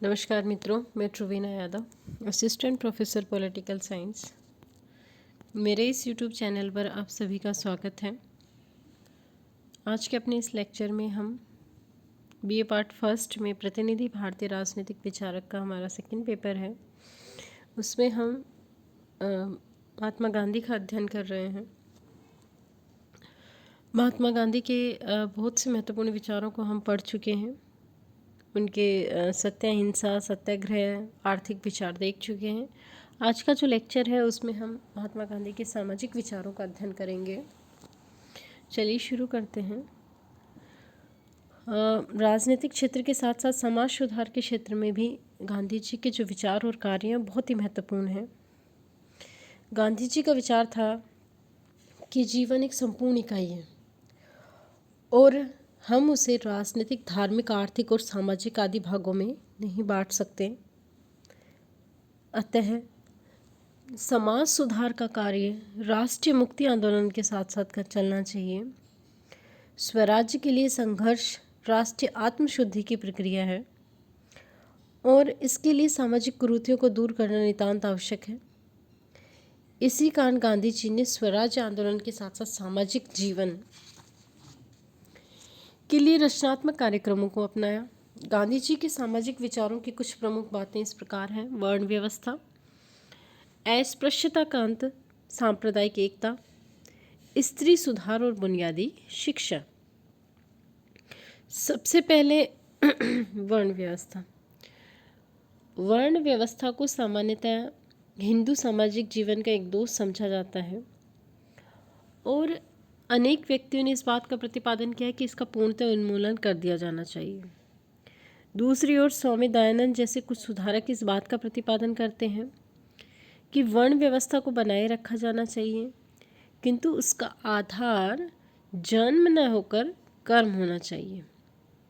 नमस्कार मित्रों, मैं Truvina Yadav, assistant professor political science. मेरे इस यूट्यूब चैनल पर आप सभी का स्वागत है। आज के अपने इस लेक्चर में हम बीए पार्ट फर्स्ट में प्रतिनिधि भारतीय राजनीतिक विचारक का हमारा सेकंड पेपर है। उसमें हम महात्मा गांधी का अध्ययन कर रहे हैं। महात्मा गांधी के बहुत से महत्वपूर्ण विचारों को हम पढ़ चुके हैं। उनके सत्य अहिंसा, सत्याग्रह, आर्थिक विचार देख चुके हैं। आज का जो लेक्चर है उसमें हम महात्मा गांधी के सामाजिक विचारों का अध्ययन करेंगे। चलिए शुरू करते हैं। राजनीतिक क्षेत्र के साथ साथ समाज सुधार के क्षेत्र में भी गांधी जी के जो विचार और कार्य हैं बहुत ही महत्वपूर्ण हैं। गांधी जी का विचार था कि जीवन एक संपूर्ण इकाई है और हम उसे राजनीतिक, धार्मिक, आर्थिक और सामाजिक आदि भागों में नहीं बांट सकते। अतः समाज सुधार का कार्य राष्ट्रीय मुक्ति आंदोलन के साथ साथ चलना चाहिए। स्वराज्य के लिए संघर्ष राष्ट्रीय आत्मशुद्धि की प्रक्रिया है और इसके लिए सामाजिक कुरीतियों को दूर करना नितांत आवश्यक है। इसी कारण गांधी जी ने स्वराज्य आंदोलन के साथ साथ सामाजिक जीवन के लिए रचनात्मक कार्यक्रमों को अपनाया। गांधी जी के सामाजिक विचारों की कुछ प्रमुख बातें इस प्रकार हैं: वर्ण व्यवस्था, अस्पृश्यता का अंत, सांप्रदायिक एकता, स्त्री सुधार और बुनियादी शिक्षा। सबसे पहले वर्ण व्यवस्था। वर्ण व्यवस्था को सामान्यतः हिंदू सामाजिक जीवन का एक दोष समझा जाता है और अनेक व्यक्तियों ने इस बात का प्रतिपादन किया है कि इसका पूर्णतः उन्मूलन कर दिया जाना चाहिए। दूसरी ओर स्वामी दयानंद जैसे कुछ सुधारक इस बात का प्रतिपादन करते हैं कि वर्ण व्यवस्था को बनाए रखा जाना चाहिए, किंतु उसका आधार जन्म न होकर कर्म होना चाहिए।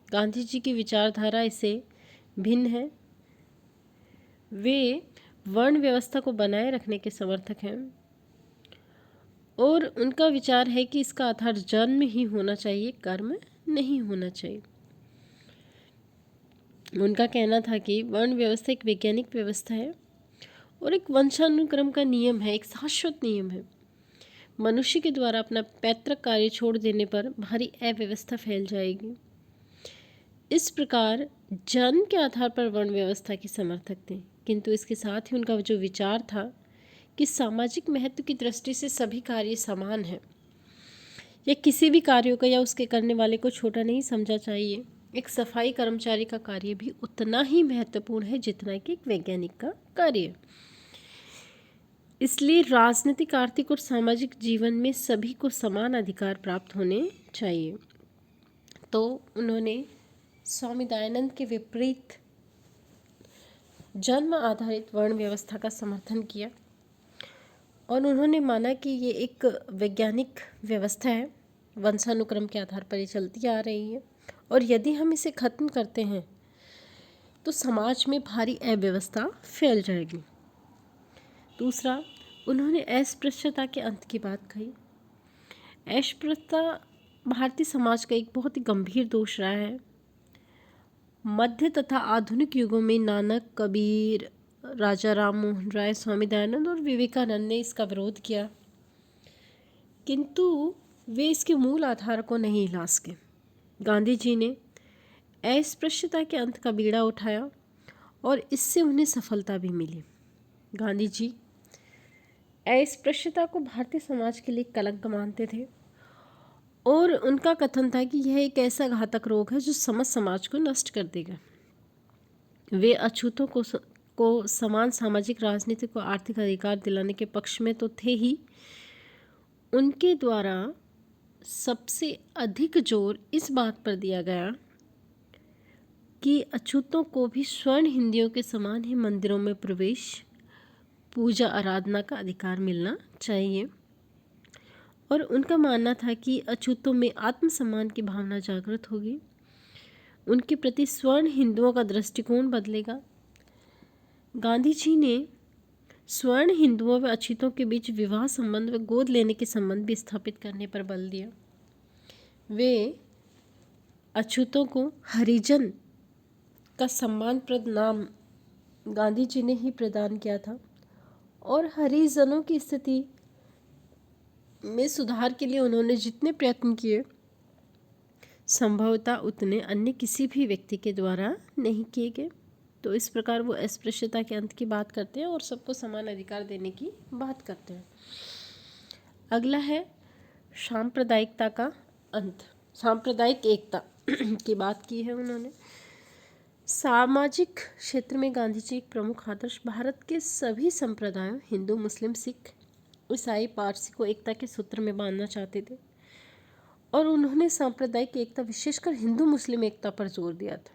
गांधी जी की विचारधारा इससे भिन्न है। वे वर्ण व्यवस्था को बनाए रखने के समर्थक हैं और उनका विचार है कि इसका आधार जन्म ही होना चाहिए, कर्म नहीं होना चाहिए। उनका कहना था कि वर्ण व्यवस्था एक वैज्ञानिक व्यवस्था है और एक वंशानुक्रम का नियम है, एक शाश्वत नियम है। मनुष्य के द्वारा अपना पैतृक कार्य छोड़ देने पर भारी अव्यवस्था फैल जाएगी। इस प्रकार जन्म के आधार पर वर्ण व्यवस्था के समर्थक थे, किंतु इसके साथ ही उनका जो विचार था कि सामाजिक महत्व की दृष्टि से सभी कार्य समान हैं या किसी भी कार्यों का या उसके करने वाले को छोटा नहीं समझा चाहिए। एक सफाई कर्मचारी का कार्य भी उतना ही महत्वपूर्ण है जितना कि एक वैज्ञानिक का कार्य। इसलिए राजनीतिक, आर्थिक और सामाजिक जीवन में सभी को समान अधिकार प्राप्त होने चाहिए। तो उन्होंने स्वामी दयानंद के विपरीत जन्म आधारित वर्ण व्यवस्था का समर्थन किया और उन्होंने माना कि ये एक वैज्ञानिक व्यवस्था है, वंशानुक्रम के आधार पर ये चलती आ रही है और यदि हम इसे खत्म करते हैं तो समाज में भारी अव्यवस्था फैल जाएगी। दूसरा, उन्होंने अस्पृश्यता के अंत की बात कही। अस्पृश्यता भारतीय समाज का एक बहुत ही गंभीर दोष रहा है। मध्य तथा आधुनिक युगों में नानक, कबीर, राजा राम मोहन राय, स्वामी दयानंद और विवेकानंद ने इसका विरोध किया, किंतु वे इसके मूल आधार को नहीं हिला सके। गांधी जी ने अस्पृश्यता के अंत का बीड़ा उठाया और इससे उन्हें सफलता भी मिली। गांधी जी अस्पृश्यता को भारतीय समाज के लिए कलंक मानते थे और उनका कथन था कि यह एक ऐसा घातक रोग है जो समस्त समाज को नष्ट कर देगा। वे अछूतों को समान सामाजिक, राजनीतिक और आर्थिक अधिकार दिलाने के पक्ष में तो थे ही, उनके द्वारा सबसे अधिक जोर इस बात पर दिया गया कि अछूतों को भी स्वर्ण हिंदियों के समान ही मंदिरों में प्रवेश, पूजा, आराधना का अधिकार मिलना चाहिए। और उनका मानना था कि अछूतों में आत्मसम्मान की भावना जागृत होगी, उनके प्रति स्वर्ण हिंदुओं का दृष्टिकोण बदलेगा। गांधी जी ने स्वर्ण हिंदुओं व अछूतों के बीच विवाह संबंध व गोद लेने के संबंध भी स्थापित करने पर बल दिया। वे अछूतों को हरिजन का सम्मानप्रद नाम गांधी जी ने ही प्रदान किया था और हरिजनों की स्थिति में सुधार के लिए उन्होंने जितने प्रयत्न किए संभवतः उतने अन्य किसी भी व्यक्ति के द्वारा नहीं किए गए। तो इस प्रकार वो अस्पृश्यता के अंत की बात करते हैं और सबको समान अधिकार देने की बात करते हैं। अगला है सांप्रदायिकता का अंत। सांप्रदायिक एकता की बात की है उन्होंने। सामाजिक क्षेत्र में गांधी जी एक प्रमुख आदर्श भारत के सभी संप्रदायों हिंदू, मुस्लिम, सिख, ईसाई, पारसी को एकता के सूत्र में बांधना चाहते थे और उन्होंने सांप्रदायिक एकता विशेषकर हिंदू मुस्लिम एकता पर जोर दिया था।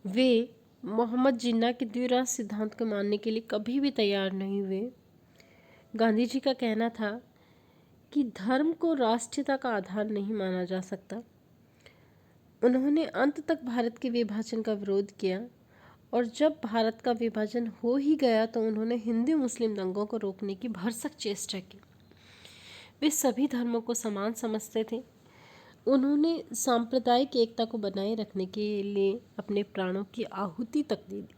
वे मोहम्मद जिन्ना के द्विराष्ट्र सिद्धांत को मानने के लिए कभी भी तैयार नहीं हुए। गांधी जी का कहना था कि धर्म को राष्ट्रीयता का आधार नहीं माना जा सकता। उन्होंने अंत तक भारत के विभाजन का विरोध किया और जब भारत का विभाजन हो ही गया तो उन्होंने हिंदू मुस्लिम दंगों को रोकने की भरसक चेष्टा की। वे सभी धर्मों को समान समझते थे। उन्होंने सांप्रदायिक एकता को बनाए रखने के लिए अपने प्राणों की आहुति तक दे दी।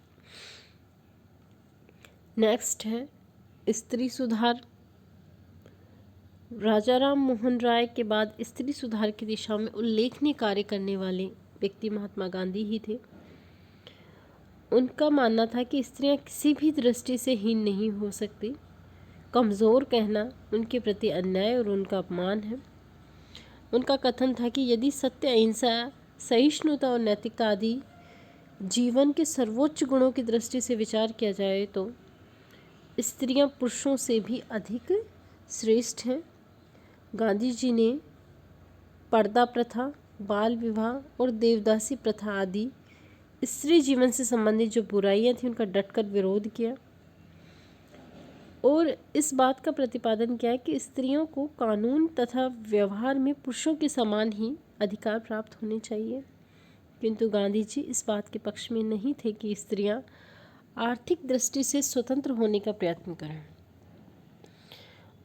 नेक्स्ट है स्त्री सुधार। राजा राम मोहन राय के बाद स्त्री सुधार की दिशा में उल्लेखनीय कार्य करने वाले व्यक्ति महात्मा गांधी ही थे। उनका मानना था कि स्त्रियां किसी भी दृष्टि से हीन नहीं हो सकती। कमज़ोर कहना उनके प्रति अन्याय और उनका अपमान है। उनका कथन था कि यदि सत्य, अहिंसा, सहिष्णुता और नैतिकता आदि जीवन के सर्वोच्च गुणों की दृष्टि से विचार किया जाए तो स्त्रियां पुरुषों से भी अधिक श्रेष्ठ हैं। गांधी जी ने पर्दा प्रथा, बाल विवाह और देवदासी प्रथा आदि स्त्री जीवन से संबंधित जो बुराइयां थीं उनका डटकर विरोध किया और इस बात का प्रतिपादन किया कि स्त्रियों को कानून तथा व्यवहार में पुरुषों के समान ही अधिकार प्राप्त होने चाहिए। किंतु गांधी जी इस बात के पक्ष में नहीं थे कि स्त्रियां आर्थिक दृष्टि से स्वतंत्र होने का प्रयत्न करें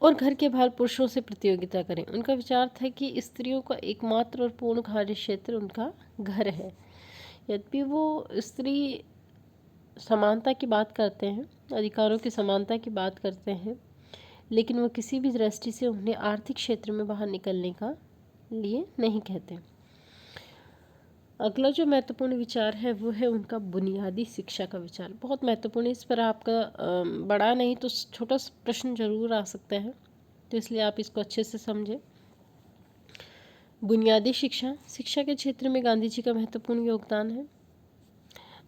और घर के बाहर पुरुषों से प्रतियोगिता करें। उनका विचार था कि स्त्रियों का एकमात्र और पूर्ण कार्य क्षेत्र उनका घर है। यद्यपि वो स्त्री समानता की बात करते हैं, अधिकारों की समानता की बात करते हैं, लेकिन वो किसी भी दृष्टि से उन्हें आर्थिक क्षेत्र में बाहर निकलने का लिए नहीं कहते। अगला जो महत्वपूर्ण विचार है वो है उनका बुनियादी शिक्षा का विचार। बहुत महत्वपूर्ण, इस पर आपका बड़ा नहीं तो छोटा प्रश्न जरूर आ सकता है, तो इसलिए आप इसको अच्छे से समझें। बुनियादी शिक्षा। शिक्षा के क्षेत्र में गांधी जी का महत्वपूर्ण योगदान है।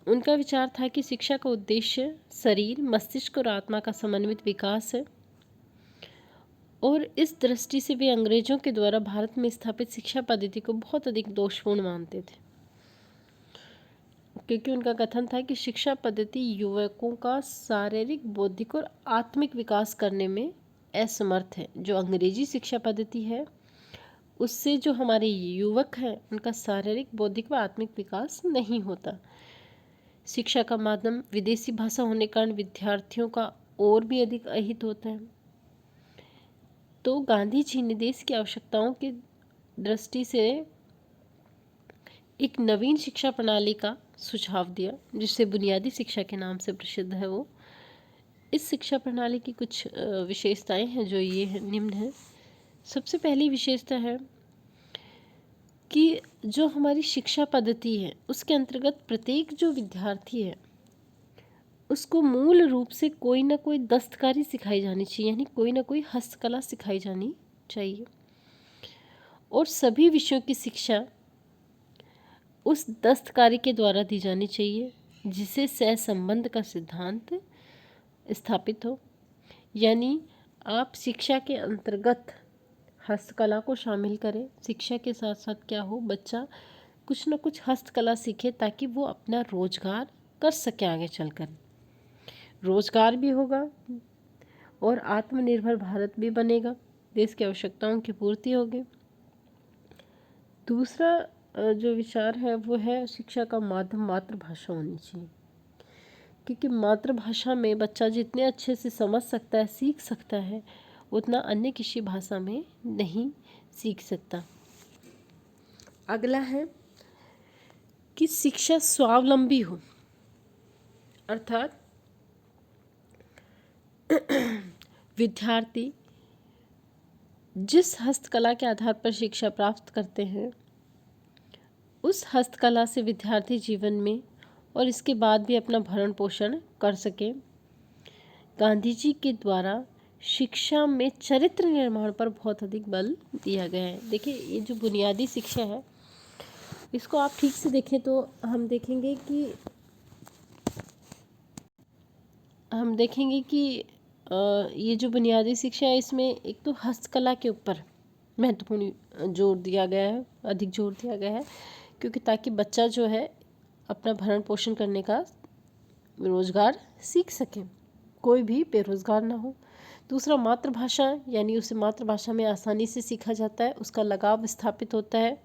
उनका विचार था कि शिक्षा का उद्देश्य शरीर, मस्तिष्क और आत्मा का समन्वित विकास है और इस दृष्टि से वे अंग्रेजों के द्वारा भारत में स्थापित शिक्षा पद्धति को बहुत अधिक दोषपूर्ण मानते थे, क्योंकि उनका कथन था कि शिक्षा पद्धति युवकों का शारीरिक, बौद्धिक और आत्मिक विकास करने में असमर्थ है। जो अंग्रेजी शिक्षा पद्धति है उससे जो हमारे युवक हैं उनका शारीरिक, बौद्धिक व आत्मिक विकास नहीं होता। शिक्षा का माध्यम विदेशी भाषा होने के कारण विद्यार्थियों का और भी अधिक अहित होता है। तो गांधी जी ने देश की आवश्यकताओं की दृष्टि से एक नवीन शिक्षा प्रणाली का सुझाव दिया, जिससे बुनियादी शिक्षा के नाम से प्रसिद्ध है वो। इस शिक्षा प्रणाली की कुछ विशेषताएं हैं जो ये है, निम्न है। सबसे पहली विशेषता है कि जो हमारी शिक्षा पद्धति है उसके अंतर्गत प्रत्येक जो विद्यार्थी है उसको मूल रूप से कोई ना कोई दस्तकारी सिखाई जानी चाहिए, यानी कोई ना कोई हस्तकला सिखाई जानी चाहिए और सभी विषयों की शिक्षा उस दस्तकारी के द्वारा दी जानी चाहिए जिसे सहसंबंध का सिद्धांत स्थापित हो। यानी आप शिक्षा के अंतर्गत हस्तकला को शामिल करें। शिक्षा के साथ साथ क्या हो, बच्चा कुछ न कुछ हस्तकला सीखे ताकि वो अपना रोजगार कर सके, आगे चलकर रोजगार भी होगा और आत्मनिर्भर भारत भी बनेगा, देश की आवश्यकताओं की पूर्ति होगी। दूसरा जो विचार है वो है शिक्षा का माध्यम मातृभाषा होनी चाहिए, क्योंकि मातृभाषा में बच्चा जितने अच्छे से समझ सकता है, सीख सकता है, उतना अन्य किसी भाषा में नहीं सीख सकता। अगला है कि शिक्षा स्वावलंबी हो, अर्थात विद्यार्थी जिस हस्तकला के आधार पर शिक्षा प्राप्त करते हैं उस हस्तकला से विद्यार्थी जीवन में और इसके बाद भी अपना भरण पोषण कर सके। गांधी जी के द्वारा शिक्षा में चरित्र निर्माण पर बहुत अधिक बल दिया गया है। देखिए, ये जो बुनियादी शिक्षा है इसको आप ठीक से देखें तो हम देखेंगे कि ये जो बुनियादी शिक्षा है इसमें एक तो हस्तकला के ऊपर महत्वपूर्ण जोर दिया गया है, अधिक जोर दिया गया है, क्योंकि ताकि बच्चा जो है अपना भरण पोषण करने का रोजगार सीख सके, कोई भी बेरोजगार ना हो। दूसरा, मातृभाषा, यानी उसे मातृभाषा में आसानी से सीखा जाता है, उसका लगाव स्थापित होता है।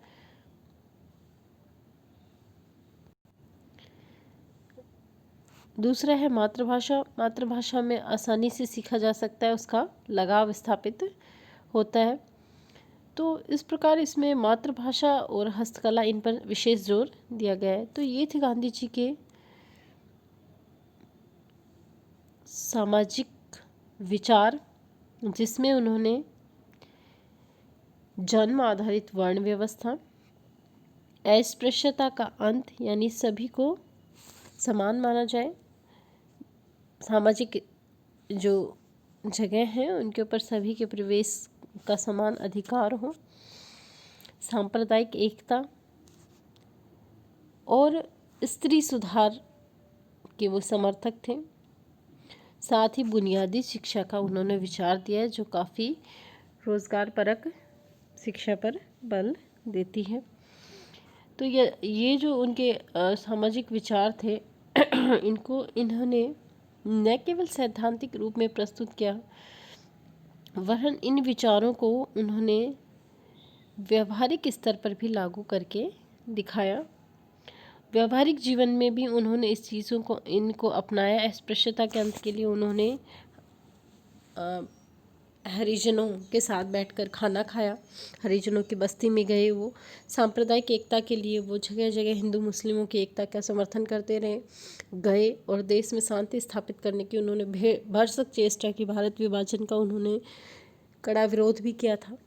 दूसरा है मातृभाषा में आसानी से सीखा जा सकता है, उसका लगाव स्थापित होता है। तो इस प्रकार इसमें मातृभाषा और हस्तकला, इन पर विशेष जोर दिया गया है। तो ये थे गांधी जी के सामाजिक विचार, जिसमें उन्होंने जन्म आधारित वर्ण व्यवस्था, अस्पृश्यता का अंत, यानी सभी को समान माना जाए, सामाजिक जो जगह हैं उनके ऊपर सभी के प्रवेश का समान अधिकार हो, सांप्रदायिक एकता और स्त्री सुधार के वो समर्थक थे। साथ ही बुनियादी शिक्षा का उन्होंने विचार दिया है जो काफ़ी रोजगार परक शिक्षा पर बल देती है। तो ये जो उनके सामाजिक विचार थे इन्होंने न केवल सैद्धांतिक रूप में प्रस्तुत किया, वरन इन विचारों को उन्होंने व्यवहारिक स्तर पर भी लागू करके दिखाया। व्यवहारिक जीवन में भी उन्होंने इनको अपनाया। अस्पृश्यता के अंत के लिए उन्होंने हरिजनों के साथ बैठकर खाना खाया, हरिजनों की बस्ती में गए। वो सांप्रदायिक एकता के लिए वो जगह जगह हिंदू मुस्लिमों की एकता का समर्थन करते रहे गए और देश में शांति स्थापित करने की उन्होंने भरसक चेष्टा की। भारत विभाजन का उन्होंने कड़ा विरोध भी किया था।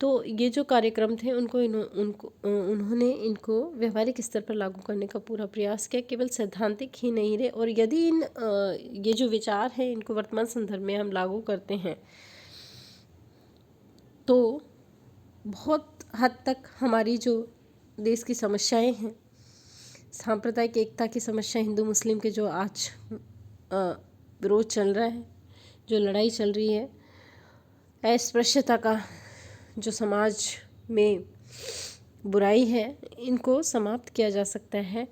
तो ये जो कार्यक्रम थे उन्होंने इनको व्यवहारिक स्तर पर लागू करने का पूरा प्रयास किया, केवल सैद्धांतिक ही नहीं रहे। और यदि ये जो विचार हैं इनको वर्तमान संदर्भ में हम लागू करते हैं तो बहुत हद तक हमारी जो देश की समस्याएं हैं, सांप्रदायिक एकता की समस्या, हिंदू मुस्लिम के जो आज विरोध चल रहा है, जो लड़ाई चल रही है, अस्पृश्यता का जो समाज में बुराई है, इनको समाप्त किया जा सकता है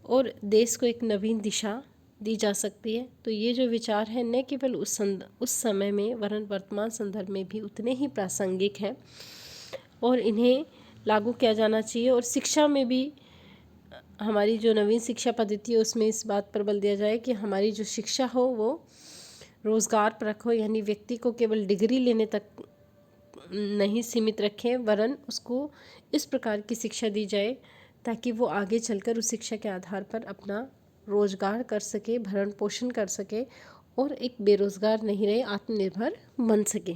और देश को एक नवीन दिशा दी जा सकती है। तो ये जो विचार है न केवल उस समय में वरन वर्तमान संदर्भ में भी उतने ही प्रासंगिक हैं और इन्हें लागू किया जाना चाहिए। और शिक्षा में भी हमारी जो नवीन शिक्षा पद्धति है उसमें इस बात पर बल दिया जाए कि हमारी जो शिक्षा हो वो रोज़गार परक हो, यानी व्यक्ति को केवल डिग्री लेने तक नहीं सीमित रखें, वरन उसको इस प्रकार की शिक्षा दी जाए ताकि वो आगे चलकर उस शिक्षा के आधार पर अपना रोजगार कर सके, भरण पोषण कर सके और एक बेरोजगार नहीं रहे, आत्मनिर्भर बन सके।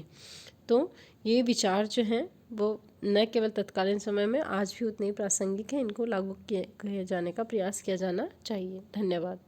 तो ये विचार जो हैं वो न केवल तत्कालीन समय में आज भी उतने ही प्रासंगिक हैं, इनको लागू किए जाने का प्रयास किया जाना चाहिए। धन्यवाद।